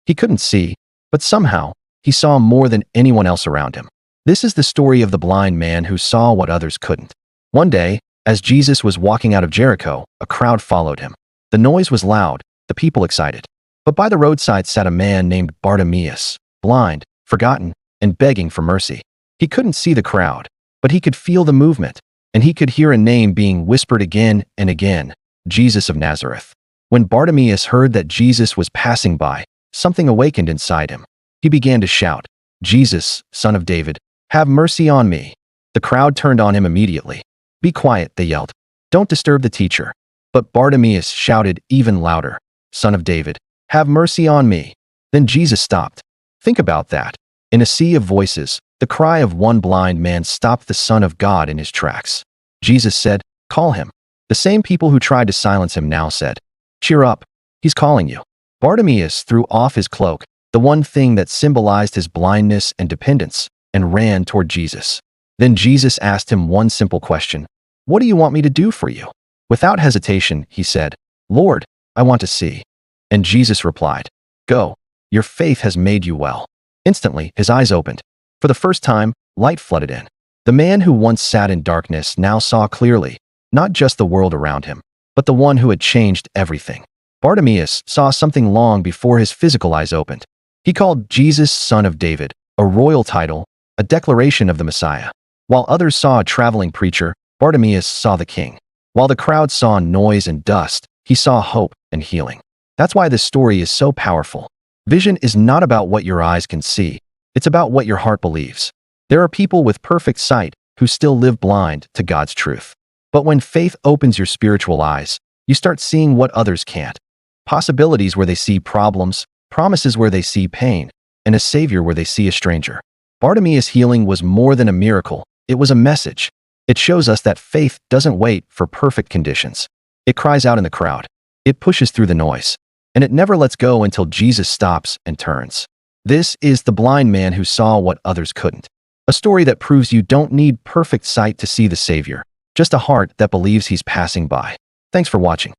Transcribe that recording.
He couldn't see, but somehow, he saw more than anyone else around him. This is the story of the blind man who saw what others couldn't. One day, as Jesus was walking out of Jericho, a crowd followed him. The noise was loud, the people excited. But by the roadside sat a man named Bartimaeus, blind, forgotten, and begging for mercy. He couldn't see the crowd, but he could feel the movement, and he could hear a name being whispered again and again, Jesus of Nazareth. When Bartimaeus heard that Jesus was passing by, something awakened inside him. He began to shout, "Jesus, Son of David, have mercy on me." The crowd turned on him immediately. "Be quiet," they yelled. "Don't disturb the teacher." But Bartimaeus shouted even louder, "Son of David, have mercy on me." Then Jesus stopped. Think about that. In a sea of voices, the cry of one blind man stopped the Son of God in his tracks. Jesus said, "Call him." The same people who tried to silence him now said, "Cheer up, he's calling you." Bartimaeus threw off his cloak, the one thing that symbolized his blindness and dependence, and ran toward Jesus. Then Jesus asked him one simple question, "What do you want me to do for you?" Without hesitation, he said, "Lord, I want to see." And Jesus replied, "Go, your faith has made you well." Instantly, his eyes opened. For the first time, light flooded in. The man who once sat in darkness now saw clearly, not just the world around him, but the one who had changed everything. Bartimaeus saw something long before his physical eyes opened. He called Jesus Son of David, a royal title, a declaration of the Messiah. While others saw a traveling preacher, Bartimaeus saw the king. While the crowd saw noise and dust, he saw hope and healing. That's why this story is so powerful. Vision is not about what your eyes can see. It's about what your heart believes. There are people with perfect sight who still live blind to God's truth. But when faith opens your spiritual eyes, you start seeing what others can't. Possibilities where they see problems, promises where they see pain, and a savior where they see a stranger. Bartimaeus' healing was more than a miracle. It was a message. It shows us that faith doesn't wait for perfect conditions. It cries out in the crowd. It pushes through the noise. And it never lets go until Jesus stops and turns. This is the blind man who saw what others couldn't. A story that proves you don't need perfect sight to see the Savior, just a heart that believes he's passing by. Thanks for watching.